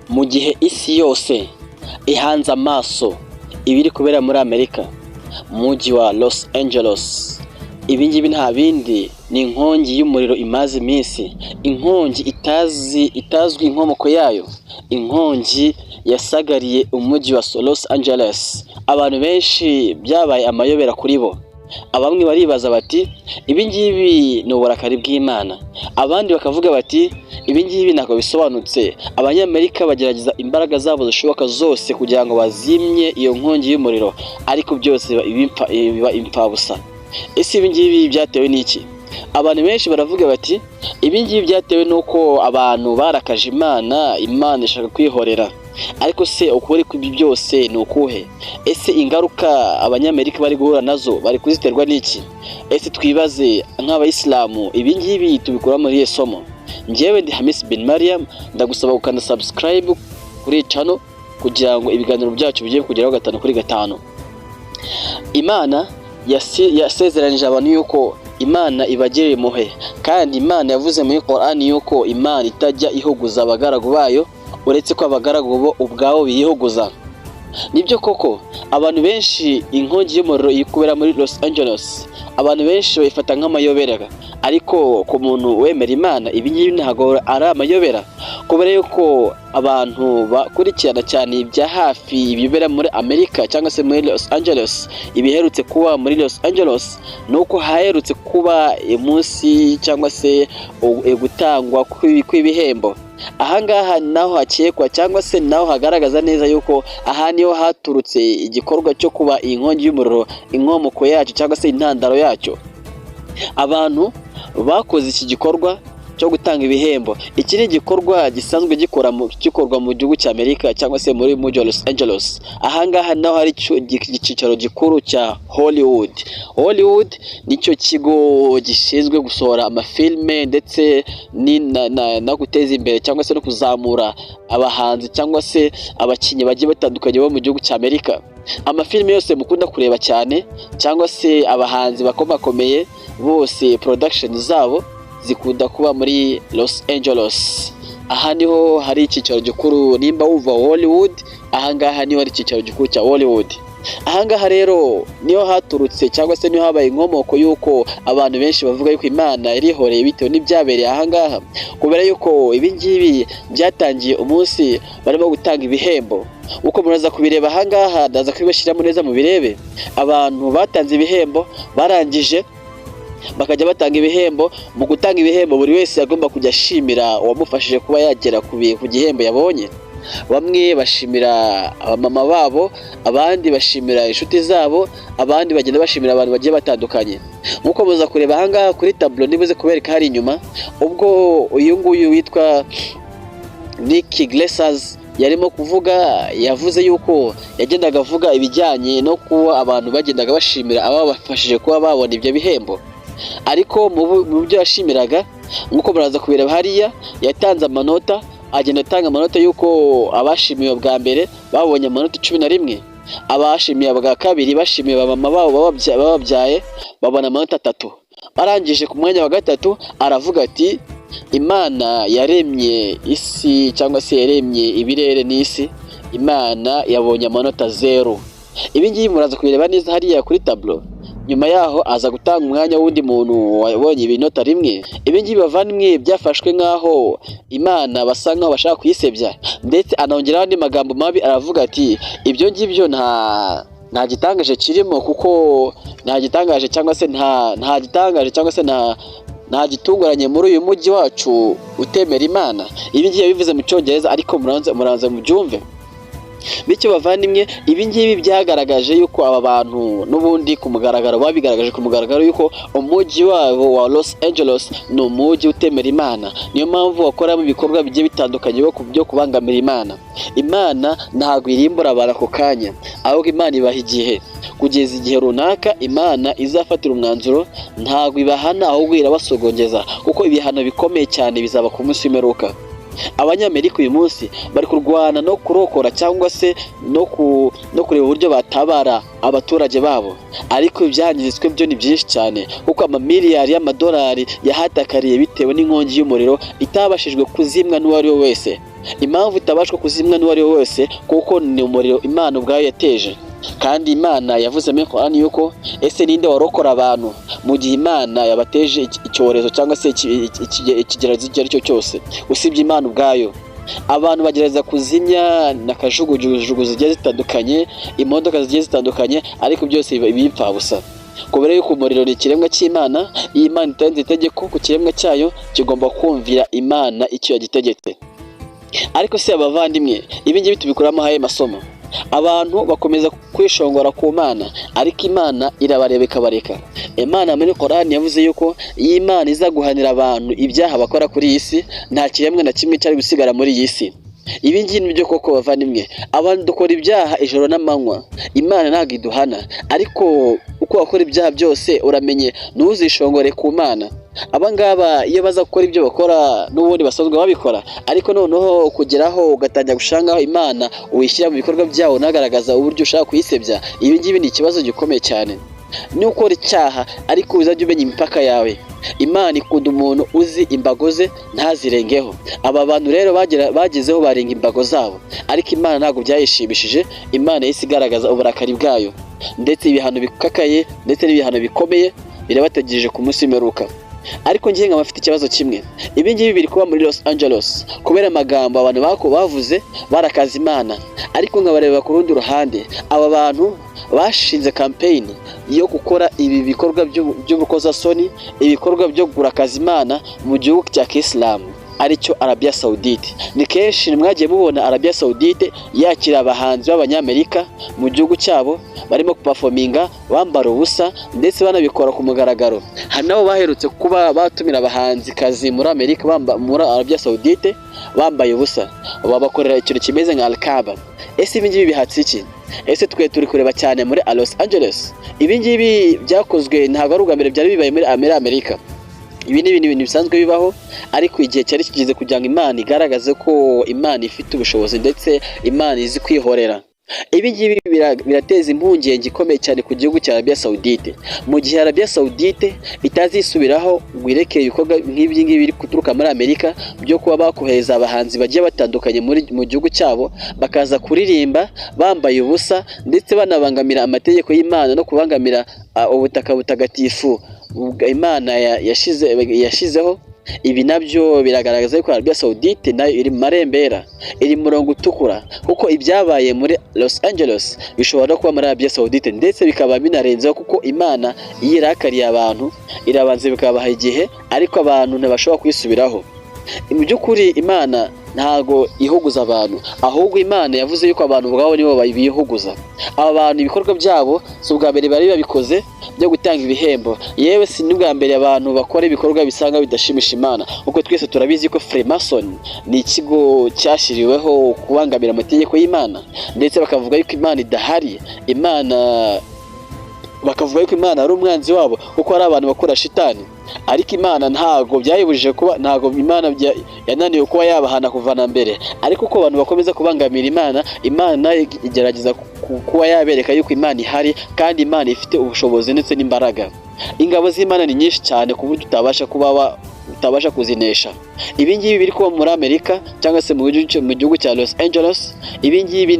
mu gihe isi yose ihanze amaso ibiri kubera muri Amerika mu mujyi wa Los Angeles. Ibi ngibi nta bindi ni inkongi y'umuriro imaze iminsi, inkongi itazwi inkomoko yayo, inkongi yasagariye umujyi wa Los Angeles. Abantu benshi byabaye amayobera kuri bo. Abamwe baribaza bati ibi ngibi ni uburakari bw'Imana, abandi bakavuga bati ibi ngibi ntabwo bisobanutse. Abanyamerika bagerageza imbaraga zabo zishoboka zose kugira ngo bazimye iyo nkongi y'umuriro, ariko byose biba impfabusa. Ese ibi ngibi byatewe n'iki? Abantu benshi baravuga bati ibi ngibi byatewe n'uko abantu barakaje Imana ishaka kwihorera. Ariko se ukuri kw'ibi byose ni ukuhe? Ese ingaruka abanyamerika bari guhura nazo bari kuziterwa n'iki? Ese twibaze nk'abayisilamu ibi ngibi tubikora muri iri somo. Njyewe ndi Hamis bin Mariam, ndagusaba gukanda subscribe kuri iyi channel kugira ngo ibiganiro byacu bigiye kugeraho 5 kuri 5. Imana yasezeranije abantu yuko Imana ibagirira impuhwe, kandi Imana yavuze muri Qur'an yuko Imana itajya ihuguza abagaragu bayo uretse ko abagaragu bo ubwabo biyihuguza. Nibyo koko abantu benshi inkongi y'umuriro ikubera muri Los Angeles, abantu benshi bayifata nk'amayobera, ariko ku muntu wemera Imana ibi ngibi ntabwo ari amayobera, kubera yuko abantu bakurikirana cyane ibya hafi ibibera muri Amerika cyangwa se muri Los Angeles. Ibiherutse kuba muri Los Angeles nuko haherutse kuba umunsi cyangwa se gutangwa kw'ibihembo. Ahangaha naho hakekwa cyangwa se naho hagaragaza neza yuko aha niho haturutse igikorwa cyo kuba iyi nkongi y'umuriro, inkomoko yacyo cyangwa se intandaro yacyo. Abantu bakoze iki gikorwa cyo gutanga ibihembo. Iki ni igikorwa gisanzwe gikorwa mu gihugu cya Amerika cyangwa se muri mujyi wa Los Angeles. Ahangaha naho hari igiciro gikuru cya Hollywood. Hollywood nicyo kigo gishinzwe gusohora amafilme ndetse no guteza imbere cyangwa se no kuzamura abahanzi cyangwa se abakinnyi bagiye batandukanye bo mu gihugu cya Amerika. Amafilme yose mukunda kureba cyane cyangwa se abahanzi bakomakomeye bose production zabo zikunda kuba muri Los Angeles. Aha niho hari icyicaro gikuru, nimba uva Hollywood ahangaha niho hari icyicaro gikuru cya Hollywood. Ahangaha rero niho haturutse cyangwa se niho habaye inkomoko yuko abantu benshi bavuga yuko Imana irihoreye bitewe n'ibyabereye ahangaha, kubera yuko ibi ngibi byatangiye umunsi barimo gutanga ibihembo. Uko muraza kubireba ahangaha ndaza kubibashyiramo neza mu birebe. Abantu batanze ibihembo barangije bakajya batanga ibihembo. Mu gutanga ibihembo buri wese agomba kujya ashimira uwamufashije kuba yagera ku gihembo yabonye. Bamwe bashimira abamama babo, abandi bashimira inshuti zabo, abandi bagenda bashimira abantu bagiye batandukanye. Nkuko muza kureba ahangaha kuri tableau nibuze kubereka hari inyuma, ubwo uyu nguyu witwa Nick Iglesias yarimo kuvuga, yavuze yuko yagendaga avuga ibijyanye no kuba abantu bagendaga bashimira ababafashije kuba babona ibyo bihembo. Ariko mu byo yashimiraga nkuko muraza kubireba hariya, yatanze amanota, agenda atanga amanota yuko abashimiwe bwa mbere babonye amanota 11, abashimiye bwa kabiri bashimiye abamama babo bababyaye babona amanota 3. Arangije ku mwanya wa gatatu aravuga ati Imana yaremye isi cyangwa se yaremye ibirere n'isi, Imana yabonye amanota 0. Ibi ngibi muraza kubireba neza hariya kuri tableau. Nyuma yaho aza gutanga umwanya w'undi muntu wabonye ibinota 1. Ibi ngibi bavandimwe byafashwe nk'aho Imana basa nk'aho bashaka kuyisebya, ndetse anongeraho andi magambo mabi. Aravuga ati ibyo ngibyo nta gitangaje kirimo, kuko nta gitangaje cyangwa se nta gitangaje cyangwa se nta gitunguranye muri uyu mujyi wacu utemera Imana. Ibi ngibi bivuze mu Cyongereza ariko muranze mubyumve. Bityo bavandimwe ibi ngibi byagaragaje yuko aba bantu n'ubundi ku mugaragaro babigaragaje ku mugaragaro yuko umujyi wabo wa Los Angeles ni umujyi utemera Imana. Niyo mpamvu bakoramo ibikorwa bigiye bitandukanye byo kubangamira Imana. Imana ntabwo irimbura abantu ako kanya, ahubwo Imana ibaha igihe, kugeza igihe runaka Imana izafatira umwanzuro. Ntabwo ibahana ahubwo irabasogongeza, kuko ibihano bikomeye cyane bizaba ku munsi w'imperuka. Abanyamerika uyu munsi bari kurwana no kurokora cyangwa se no kureba uburyo batabara abaturage babo, ariko ibyangizwe byo ni byinshi cyane kuko amamiliyari y'amadolari yahatakariye bitewe n'inkongi y'umuriro itabashijwe kuzimwa n'uwo ari we wese. Impamvu itabashwa kuzimwa n'uwo ari we wese kuko ni umuriro Imana ubwayo yateje, kandi Imana yavuze muri Korani yuko ese ninde warokora abantu mu gihe Imana yabateje icyorezo cyangwa se ikigeragezo icyo ari cyo cyose usibye Imana ubwayo. Abantu bagereza kuzimya n'akajugujugu zigiye zitandukanye, imodoka zigiye zitandukanye, ariko byose bipfa busa kubera yuko umuriro ni ikiremwa cy'Imana. Iyo Imana itanze itegeko ku kiremwa cyayo kigomba kumvira Imana icyo yagitegetse. Ariko se abavandimwe, ibi ngibi tubikuramo haye masomo. Abantu bakomeza kwishongora ku Mana, ariko Imana irabareba ikabareka. Imana muri Korani yavuze yuko iyi Imana iza guhanira abantu ibyaha bakora kuri iyi si, nta kiremwa na kimwe cyari gusigara muri iyi si. Ibi ngibi nibyo koko bavandimwe, abantu dukora ibyaha ijoro n'amanywa, Imana ntabwo iduhana, ariko uko wakora ibyaha byose uramenye ntuzishongore ku Mana. Abangaba iyo baza gukora ibyo bakora n'ubundi basanzwe babikora, ariko noneho kugeraho ugatangira gushangaho Imana uyishyira mu bikorwa byawo unagaragaza uburyo ushaka kuyisebya, ibi ngibi ni ikibazo gikomeye cyane. Ni ukora icyaha ariko uzajya umenya imipaka yawe. Imana ikunda umuntu uzi imbago ze ntazirengeho. Aba bantu rero bagezeho barenga imbago zabo, ariko Imana ntabwo byayishimishije. Imana yahise igaragaza uburakari bwayo, ndetse ibihano bikakaye ndetse n'ibihano bikomeye birabategereje ku munsi w'imperuka. Ariko ngiye nkaba mfite ikibazo kimwe. Ibi ngibi biri kuba muri Los Angeles kubera amagambo abantu bavuze barakaza Imana, ariko nkabareba ku rundi ruhande, aba bantu bashinze campaign yo gukora ibi bikorwa by'ubukozasoni, ibikorwa byo kurakaza Imana mu gihugu cya Islam aricyo Arabia Saudite. Ni kenshi mwagiye mubona Arabia Saudite yakira abahanzi b'Abanyamerika mu gihugu cyabo barimo kuperforminga bambara ubusa, ndetse banabikora ku mugaragaro. Hari nabo baherutse kuba batumira abahanzi kazi muri Amerika muri Arabia Saudite bambaye ubusa, babakorera ikintu kimeze nka Al-Kaaba. Ese ibi ngibi bihatse iki? Ese twe turi kureba cyane muri Los Angeles? Ibi ngibi byakozwe ntabwo ari ubwa mbere byari bibaye muri Amerika. Ibi ni ibintu bisanzwe bibaho, ariko igihe cyari kigeze kugira ngo Imana igaragaze ko Imana ifite ubushobozi ndetse Imana izi kwihorera. Ibi ngibi birateza impungenge ikomeye cyane ku gihugu cya Arabia Saudite, mu gihe Arabia Saudite itazisubiraho ngo irekeye ibikorwa nk'ibi ngibi biri guturuka muri Amerika byo kuba bakohereza abahanzi bagiye batandukanye mu gihugu cyabo bakaza kuririmba bambaye ubusa, ndetse banabangamira amategeko y'Imana no kubangamira ubutaka butagatifu Imana yashizeho. Ibi nabyo biragaragaza ko Arabia Saudite nayo iri mu marembera, iri mu murongo utukura, kuko ibyabaye muri Los Angeles bishobora kuba muri Arabia Saudite, ndetse bikaba binarenzeho kuko Imana yirakariye abantu irabanze bikabaha igihe, ariko abantu ntibashobora kwisubiraho. Mu by'ukuri Imana ntago ihuguza abantu, ahubwo Imana yavuze yuko abantu ubwabo nibo bihuguza. Aba bantu ibikorwa byabo si ubwa mbere bari babikoze byo gutanga ibihembo, yewe si n'ubwa mbere abantu bakora ibikorwa bisanga bidashimisha Imana, kuko twese turabizi ko Freemason ni ikigo cyashyiriweho kubangamira amategeko y'Imana, ndetse bakavuga yuko Imana idahari, bakavuga yuko Imana ari umwanzi wabo kuko ari abantu bakora shitani. Ariko Imana ntago byayibujije kuba, ntago Imana yananiwe kuba yabahana kuvana mbere, ariko uko abantu bakomeza kubangamira Imana igerageza kuba yabereka yuko Imana ihari, kandi Imana ifite ubushobozi ndetse n'imbaraga. Ingabo z'Imana ni nyinshi cyane ku buryo utabasha kuzinesha. Ibi ngibi biri kuba muri Amerika cyangwa se mu gihugu cya Los Angeles, ibi ngibi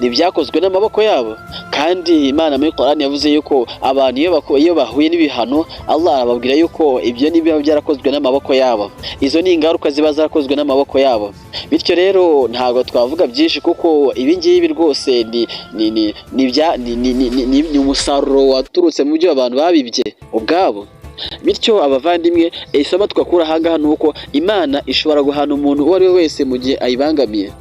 ni byakozwe n'amaboko yabo, kandi Imana muri Korani yavuze yuko abantu iyo bahuye n'ibihano Allah arababwira yuko ibyo nibiba byarakozwe n'amaboko yabo. Izo ni ingaruka ziba zarakozwe n'amaboko yabo. Bityo rero ntabwo twavuga byinshi kuko ibi ngibi rwose ni umusaruro waturutse mu byo abantu babibye ubwabo. Bityo abavandimwe, isomo twakura ahangaha ni uko Imana ishobora guhana umuntu uwo ari we wese mu gihe ayibangamiye.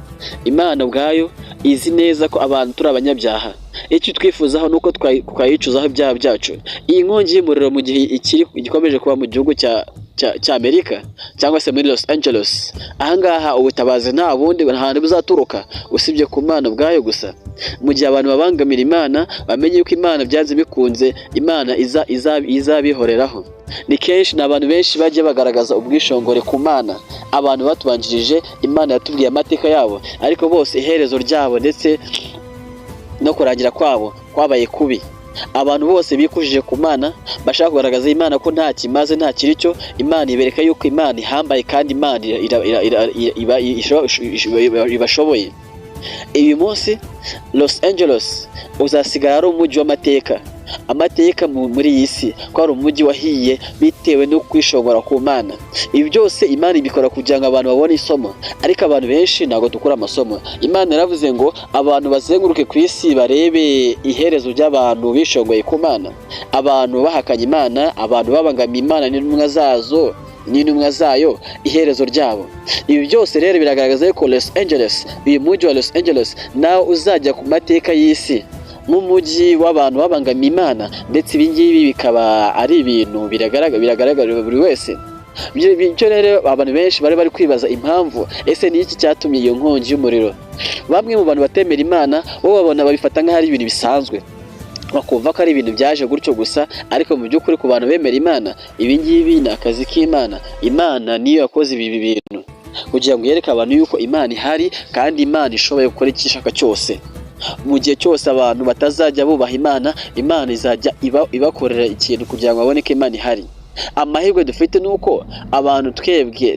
Imana ubwayo izi neza ko abantu turi abanyabyaha. Icyo twifuzaho ni uko twayicuzaho ibyaha byacu. Iyi nkongi y'umuriro mu gihe gikomeje kuba mu gihugu cya cy'Amerika cyangwa se muri Los Angeles. Ahangaha ubutabazi nta bundi hantu buzaturuka usibye ku Mana ubwayo gusa. Mu gihe abantu babangamira Imana, bamenye yuko Imana byanze bikunze Imana izabihoreraho. Ni kenshi n'abantu benshi bagiye bagaragaza ubwishongore ku Mana, abantu batubanjirije Imana yatubwiye amateka yabo, ariko bose iherezo ryabo ndetse no kurangira kwabo kwabaye kubi. Abantu bose bikujije ku Mana, bashaka kugaragaza Imana ko nta kimaze nta kiri cyo, Imana ibereka yuko Imana ihambaye kandi Imana ibashoboye. Uyu munsi Los Angeles uzasigara ari umujyi w'amateka, amateka muri iyi si, ko ari umujyi wahiye bitewe no kwishongora ku Mana. Ibi byose Imana ibikora kugira ngo abantu babone isomo, ariko abantu benshi ntabwo dukura amasomo. Imana yaravuze ngo abantu bazenguruke ku isi barebe iherezo ry'abantu bishongoye ku Mana, abantu bahakanye Imana, abantu babangamiye Imana n'intumwa zayo, iherezo ryabo. Ibi byose rero biragaragaza yuko Los Angeles, uyu mujyi wa Los Angeles nawe uzajya ku mateka y'isi nk'umujyi w'abantu babangamiye Imana, ndetse ibi ngibi bikaba ari ibintu biragaragarira buri wese. Bityo rero abantu benshi bari kwibaza impamvu, ese ni iki cyatumye iyo nkongi y'umuriro? Bamwe mu bantu batemera Imana bo babona babifata nk'aho ari ibintu bisanzwe, bakumva ko ari ibintu byaje gutyo gusa, ariko mu by'ukuri ku bantu bemera Imana, ibi ngibi ni akazi k'Imana. Imana niyo yakoze ibi bintu kugira ngo yereke abantu yuko Imana ihari kandi Imana ishoboye gukora icyo ishaka cyose. Mu gihe cyose abantu batazajya bubaha Imana, Imana izajya ibakorera ikintu kugira ngo babone ko Imana ihari. Amahirwe dufite nuko abantu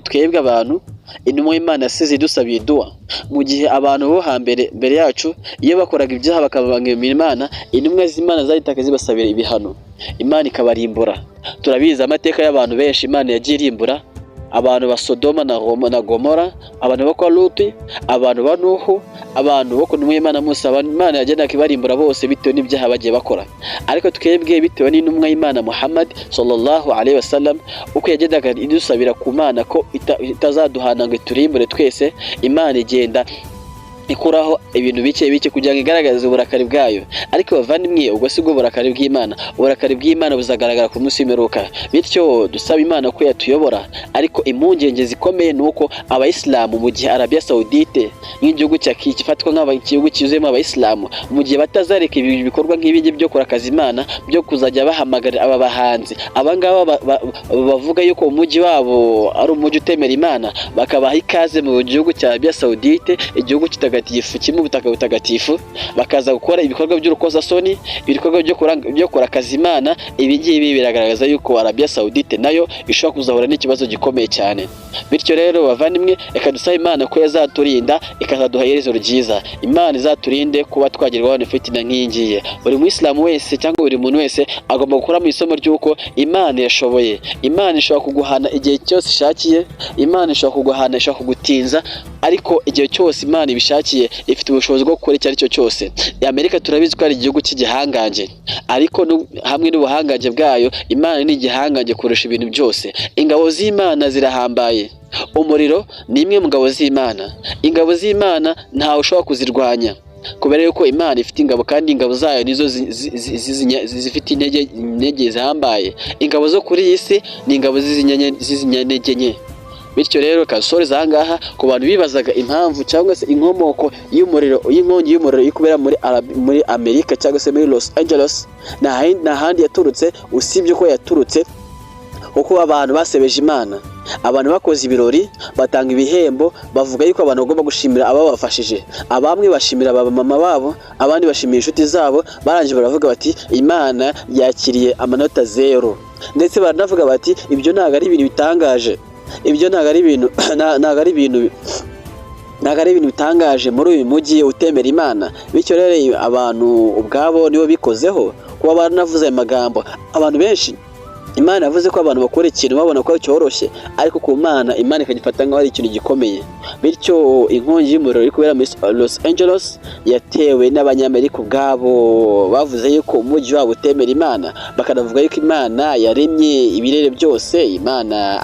twebwe abantu intumwa y'Imana yasize idusabiye dua. Mu gihe abantu bo hambere mbere yacu iyo bakoraga ibyaha bakabangamira Imana, intumwa z'Imana zahitaga zibasabira ibihano, Imana ikabarimbura. Turabizi amateka y'abantu benshi Imana yagiye irimbura, abantu ba Sodoma na Gomora, abantu bo kwa Luti, abantu ba Nuhu, abantu bo ku ntumwa y'Imana Musa. Imana yagendaga ibarimbura bose bitewe n'ibyaha bagiye bakora, ariko twebwe bitewe n'intumwa y'Imana Muhammad sallallahu alaihi wasallam, uko yagendaga idusabira ku Mana ko itazaduhana ngo iturimbure twese, Imana igenda ikuraho ibintu bike kugira ngo igaragaze uburakari bwayo. Ariko bavandimwe, ubwo si bwo burakari bw'Imana. Uburakari bw'Imana buzagaragara ku munsi w'imperuka. Bityo dusaba Imana ko yatuyobora, ariko impungenge zikomeye ni uko abayisilamu mu gihe Arabia Saudite nk'igihugu cyakifatwa nk'igihugu cyuzuyemo abayisilamu, mu gihe batazareka ibi bikorwa nk'ibi byo kurakaza Imana, byo kuzajya bahamagarira aba bahanzi abangaba bavuga yuko umujyi wabo ari umujyi utemera Imana, bakabaha ikaze mu gihugu cya Arabia Saudite, igihugu kimwe ubutaka butagatifu, bakaza gukora ibikorwa by'urukozasoni, ibikorwa byo kurakaza Imana. Ibi ngibi biragaragaza yuko Arabia Saudite nayo ishobora kuzahura n'ikibazo gikomeye cyane. Bityo rero bavandimwe, reka dusabe Imana ko yazaturinda ikazaduha iherezo ryiza. Imana izaturinde kuba twagerwaho n'ifitina nk'iyi ngiyi. Buri Muislamu wese cyangwa buri muntu wese agomba gukora mu isomo ry'uko Imana yashoboye. Imana ishobora kuguhana igihe cyose ishakiye, Imana ishobora kuguhana, ishobora kugutinza, ariko igihe cyose Imana ibishakiye ifite ubushobozi bwo gukora icyo ari cyo cyose. Amerika turabizi ko ari igihugu cy'igihangange, ariko hamwe n'ubuhangange bwayo, Imana ni igihangange kurusha ibintu byose. Ingabo z'Imana zirahambaye. Umuriro ni imwe mu ngabo z'Imana. Ingabo z'Imana ntawe ushobora kuzirwanya, kubera yuko Imana ifite ingabo, kandi ingabo zayo nizo zifite intege zihambaye. Ingabo zo kuri iyi si ni ingabo z'izinyantege nke. Bityo rero kasoreza ahangaha ku bantu bibazaga impamvu cyangwa se inkomoko y'inkongi y'umuriro ikubera muri Amerika cyangwa se muri Los Angeles. Nta handi yaturutse usibye ko yaturutse kuko abantu basebeje Imana. Abantu bakoze ibirori, batanga ibihembo, bavuga yuko abantu bagomba gushimira ababafashije. Abamwe bashimira abamama babo, abandi bashimira inshuti zabo, barangije baravuga bati Imana yakiriye amanota 0. Ndetse baranavuga bati ibyo ntabwo ari ibintu bitangaje, ibyo ntabwo ari ibintu bitangaje muri uyu mujyi utemera Imana. Bityo rero abantu ubwabo nibo bikozeho kuba baranavuze amagambo. Abantu benshi Imana yavuze ko abantu bakora ikintu babona ko cyoroshye, ariko ku Mana, Imana ikagifata nk'aho ari ikintu gikomeye. Bityo inkongi y'umuriro iri kubera muri Los Angeles yatewe n'Abanyamerika ubwabo, bavuze yuko umujyi wabo utemera Imana, bakanavuga yuko Imana yaremye ibirere byose, Imana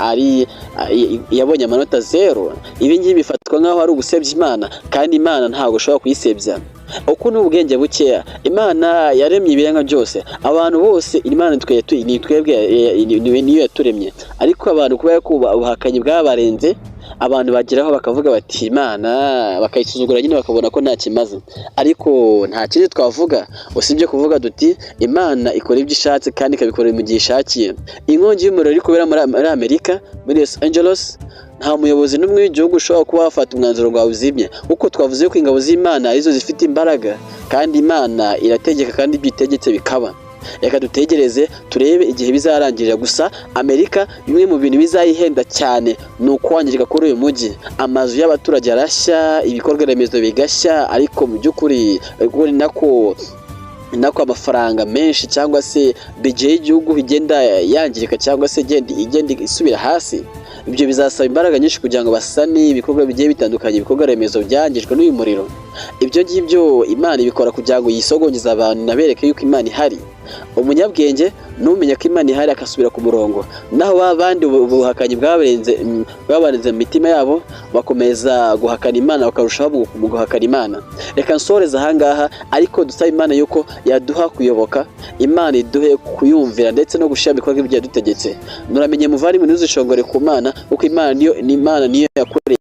yabonye amanota 0. Ibi ngibi bifatwa nk'aho ari ugusebya Imana, kandi Imana ntabwo ushobora kuyisebya. uko n'ubwenge bukeya. Imana yaremye ibiremwa byose, abantu bose Imana ni twebwe niyo yaturemye, ariko abantu kubera ko ubuhakanyi bwabarenze, abantu bageraho bakavuga bati Imana, bakayisuzugura nyine bakabona ko nta kimaze. Ariko nta kindi twavuga usibye kuvuga duti Imana ikora ibyo ishatse kandi ikabikora mu gihe ishakiye. Inkongi y'umuriro iri kubera muri Amerika, muri Los Angeles, nta muyobozi n'umwe w'igihugu ushobora kuba wafata umwanzuro ngo awuzimye, kuko twavuze ko ingabo z'Imana arizo zifite imbaraga, kandi Imana irategeka kandi ibyo itegetse bikaba. Reka dutegereze turebe igihe bizarangirira. Gusa Amerika, bimwe mu bintu bizayihenda cyane ni ukwangirika kuri uyu mujyi. Amazu y'abaturage arashya, ibikorwa remezo bigashya, ariko mu by'ukuri nako amafaranga menshi cyangwa se budget y'igihugu igenda yangirika cyangwa se igenda isubira hasi. Ibyo bizasaba imbaraga nyinshi kugira ngo basane ibikorwa bigiye bitandukanye, ibikorwa remezo byangijwe n'uyu muriro. Ibyo ngibyo Imana ibikora kugira ngo yisogongeze abantu, nabereke yuko Imana ihari. Umunyabwenge n'umenya ko Imana ihari akasubira ku murongo, naho babandi ubuhakanyi bwabarenze mu mitima yabo bakomeza guhakana Imana, bakarushaho guhakana Imana. Reka nsoreze ahangaha, ariko dusaba Imana yuko yaduha kuyoboka, Imana iduhe kuyumvira ndetse no gushira ibikorwa ibyo yadutegetse. Muramenye muvandimwe, ntuzishongore ku Mana, kuko Imana niyo yakoreye,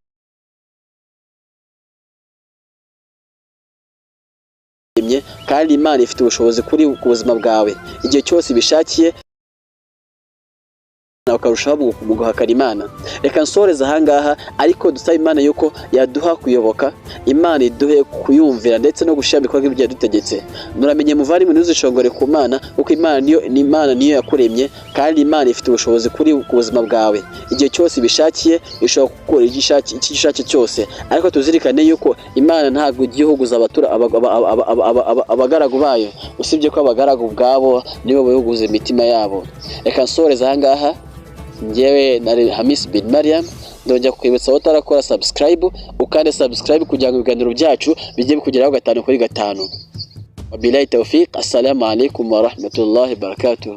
kandi Imana ifite ubushobozi ku buzima bwawe igihe cyose ibishakiye, bakarushaho guhakana Imana. Reka nsoreze ahangaha, ariko dusaba Imana yuko yaduha kuyoboka, Imana iduhe kuyumvira ndetse no gushira ibikorwa ibyo yadutegetse. Muramenye muvandimwe, ntuzishongore ku Mana, kuko Imana niyo yakuremye, kandi Imana ifite ubushobozi ku buzima bwawe igihe cyose ibishakiye, ishobora gukora icyo ishakiye cyose. Ariko tuzirikane yuko Imana ntabwo igihuguza abagaragu bayo, usibye ko abagaragu ubwabo nibo bayoguza imitima yabo. Reka nsoreze ahangaha, njyewe na Hamis bin Mariam, ndongera kukwibutsa utarakora subscribe, ukande subscribe kugira ngo ibiganiro byacu bijye bikugeraho 5 kuri 5. Wabillahi tawfiq. Assalamu alaikum wa rahmatullahi wa barakatuh.